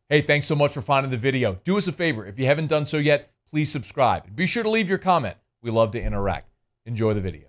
Hey, thanks so much for finding the video. Do us a favor. If you haven't done so yet, please subscribe. And be sure to leave your comment. We love to interact. Enjoy the video.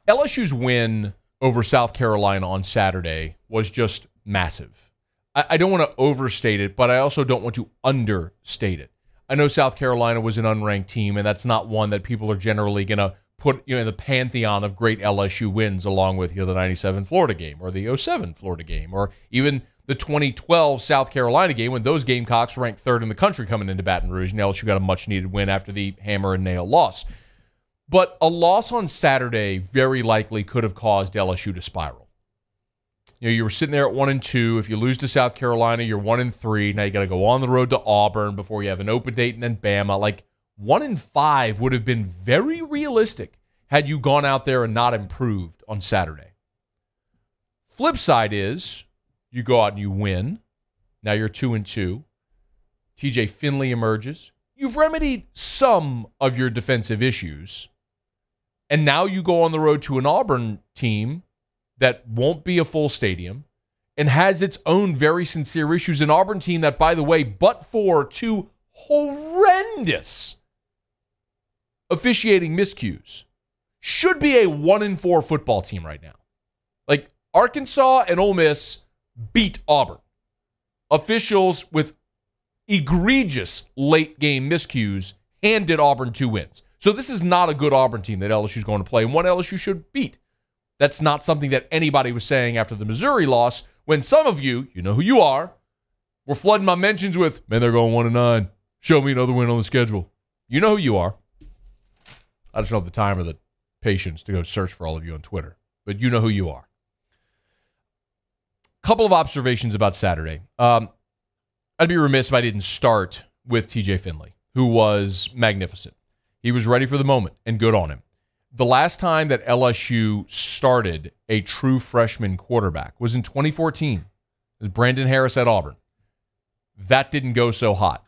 LSU's win over South Carolina on Saturday was just massive. I don't want to overstate it, but I also don't want to understate it. I know South Carolina was an unranked team, and that's not one that people are generally going to put in the pantheon of great LSU wins, along with the 97 Florida game or the 07 Florida game or even the 2012 South Carolina game when those Gamecocks ranked third in the country coming into Baton Rouge, and LSU got a much-needed win after the hammer and nail loss. But a loss on Saturday very likely could have caused LSU to spiral. You were sitting there at 1-2. If you lose to South Carolina, you're 1-3. Now you got to go on the road to Auburn before you have an open date and then Bama. Like 1-5 would have been very realistic had you gone out there and not improved on Saturday. Flip side is you go out and you win. Now you're 2-2. TJ Finley emerges. You've remedied some of your defensive issues. And now you go on the road to an Auburn team that won't be a full stadium and has its own very sincere issues. An Auburn team that, by the way, but for two horrendous officiating miscues, should be a 1-4 football team right now. Like, Arkansas and Ole Miss beat Auburn. Officials with egregious late-game miscues handed Auburn 2 wins. So this is not a good Auburn team that LSU is going to play, and one LSU should beat. That's not something that anybody was saying after the Missouri loss, when some of you, you know who you are, were flooding my mentions with, man, they're going 1-9. Show me another win on the schedule. You know who you are. I just don't have the time or the patience to go search for all of you on Twitter, but you know who you are. Couple of observations about Saturday. I'd be remiss if I didn't start with TJ Finley, who was magnificent. He was ready for the moment, and good on him. The last time that LSU started a true freshman quarterback was in 2014. It was Brandon Harris at Auburn. That didn't go so hot.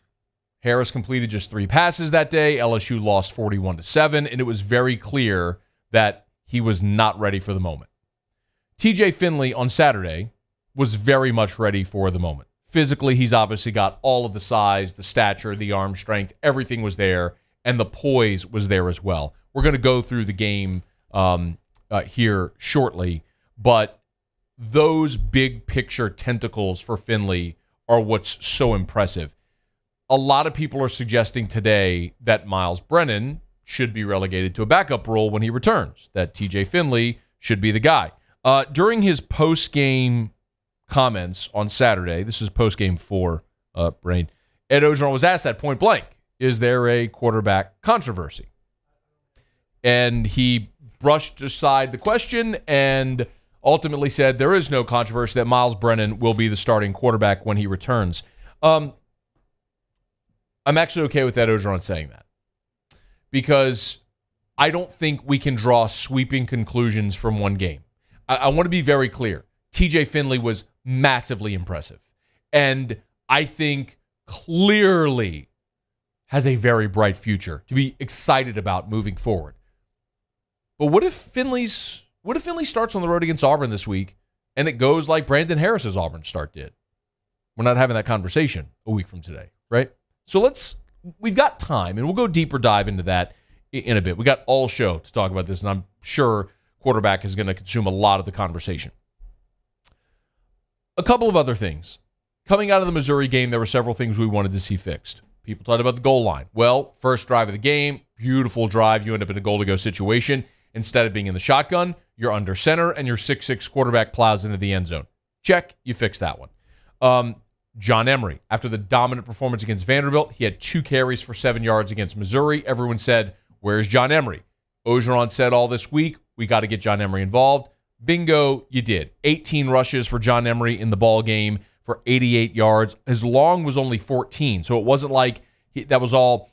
Harris completed just 3 passes that day. LSU lost 41-7, and it was very clear that he was not ready for the moment. TJ Finley on Saturday was very much ready for the moment. Physically, he's obviously got all of the size, the stature, the arm strength. Everything was there, and the poise was there as well. We're going to go through the game here shortly, but those big picture tentacles for Finley are what's so impressive. A lot of people are suggesting today that Myles Brennan should be relegated to a backup role when he returns, that TJ Finley should be the guy. During his post-game comments on Saturday, this is post-game 4, Brain, Ed Orgeron was asked that point blank, is there a quarterback controversy? And he brushed aside the question and ultimately said there is no controversy, that Myles Brennan will be the starting quarterback when he returns. I'm actually okay with Ed Orgeron saying that, because I don't think we can draw sweeping conclusions from one game. I want to be very clear. TJ Finley was massively impressive, and I think clearly has a very bright future to be excited about moving forward. But what if Finley starts on the road against Auburn this week and it goes like Brandon Harris's Auburn start did? We're not having that conversation a week from today, right? So we've got time, and we'll go deeper dive into that in a bit. We got all show to talk about this, and I'm sure quarterback is going to consume a lot of the conversation. A couple of other things. Coming out of the Missouri game, there were several things we wanted to see fixed. People talked about the goal line. Well, first drive of the game, beautiful drive. You end up in a goal-to-go situation. Instead of being in the shotgun, you're under center, and your 6'6" quarterback plows into the end zone. Check, you fix that one. John Emery, after the dominant performance against Vanderbilt, he had 2 carries for 7 yards against Missouri. Everyone said, where's John Emery? Orgeron said all this week, we got to get John Emery involved. Bingo, you did. 18 rushes for John Emery in the ball game for 88 yards. His long was only 14, so it wasn't like that was all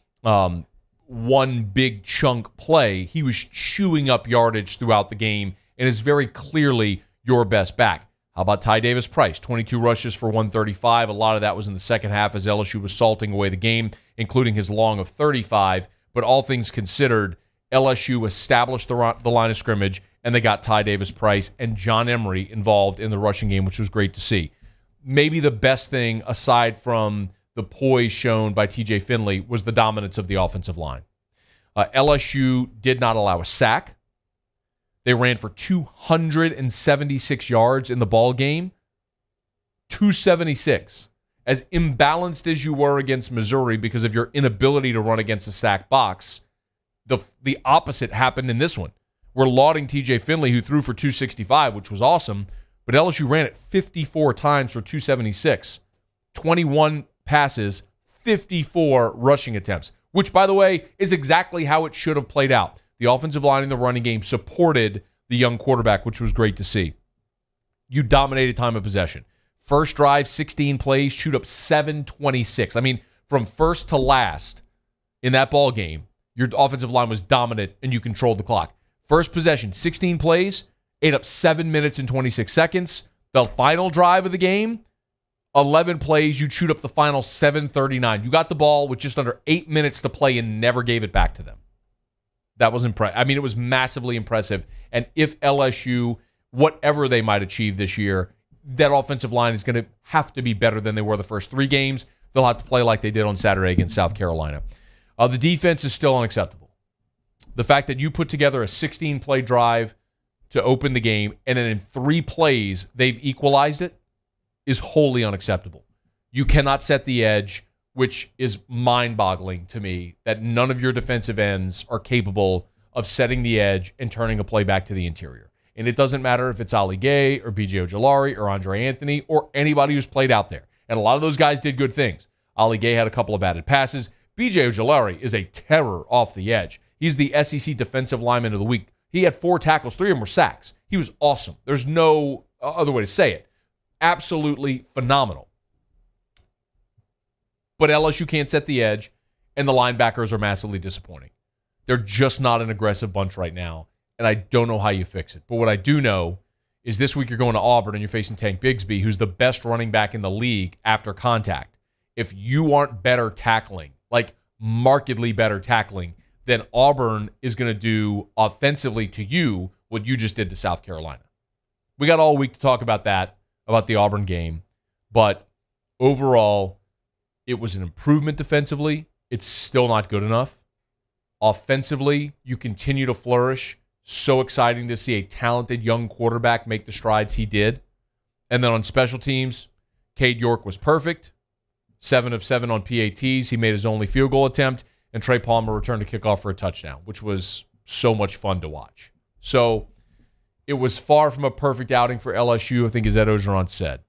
one big chunk play. He was chewing up yardage throughout the game and is very clearly your best back. How about Ty Davis-Price? 22 rushes for 135. A lot of that was in the second half as LSU was salting away the game, including his long of 35. But all things considered, LSU established the line of scrimmage, and they got Ty Davis-Price and John Emery involved in the rushing game, which was great to see. Maybe the best thing, aside from the poise shown by TJ Finley, was the dominance of the offensive line. LSU did not allow a sack. They ran for 276 yards in the ball game. 276. As imbalanced as you were against Missouri because of your inability to run against a sack box, the opposite happened in this one. We're lauding TJ Finley, who threw for 265, which was awesome, but LSU ran it 54 times for 276. 21 passes, 54 rushing attempts, which, by the way, is exactly how it should have played out. The offensive line in the running game supported the young quarterback, which was great to see. You dominated time of possession. First drive, 16 plays, shoot up 726. I mean, from first to last in that ball game, your offensive line was dominant and you controlled the clock. First possession, 16 plays, ate up 7 minutes and 26 seconds. The final drive of the game, 11 plays, you chewed up the final 7:39. You got the ball with just under 8 minutes to play and never gave it back to them. That was impressive. I mean, it was massively impressive. And if LSU, whatever they might achieve this year, that offensive line is going to have to be better than they were the first 3 games. They'll have to play like they did on Saturday against South Carolina. The defense is still unacceptable. The fact that you put together a 16-play drive to open the game, and then in 3 plays they've equalized it, is wholly unacceptable. You cannot set the edge, which is mind-boggling to me, that none of your defensive ends are capable of setting the edge and turning a play back to the interior. And it doesn't matter if it's Ali Gay or B.J. Ojulari or Andre Anthony or anybody who's played out there. And a lot of those guys did good things. Ali Gay had a couple of batted passes. B.J. Ojulari is a terror off the edge. He's the SEC Defensive Lineman of the Week. He had 4 tackles. 3 of them were sacks. He was awesome. There's no other way to say it. Absolutely phenomenal. But LSU can't set the edge, and the linebackers are massively disappointing. They're just not an aggressive bunch right now, and I don't know how you fix it. But what I do know is this week you're going to Auburn and you're facing Tank Bigsby, who's the best running back in the league after contact. If you aren't better tackling, like markedly better tackling, then Auburn is going to do offensively to you what you just did to South Carolina. We got all week to talk about that, about the Auburn game. But overall, it was an improvement defensively. It's still not good enough. Offensively, you continue to flourish. So exciting to see a talented young quarterback make the strides he did. And then on special teams, Cade York was perfect. 7 of 7 on PATs. He made his only field goal attempt. And Trey Palmer returned a kickoff for a touchdown, which was so much fun to watch. So it was far from a perfect outing for LSU, I think, as Ed Orgeron said.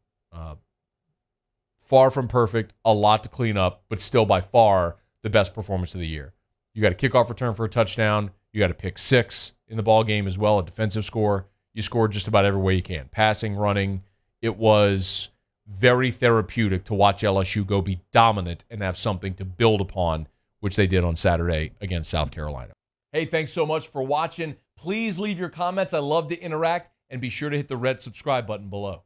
Far from perfect, a lot to clean up, but still by far the best performance of the year. You got a kickoff return for a touchdown. You got a pick 6 in the ball game as well, a defensive score. You scored just about every way you can. Passing, running. It was very therapeutic to watch LSU go be dominant and have something to build upon, which they did on Saturday against South Carolina. Hey, thanks so much for watching. Please leave your comments. I love to interact, and be sure to hit the red subscribe button below.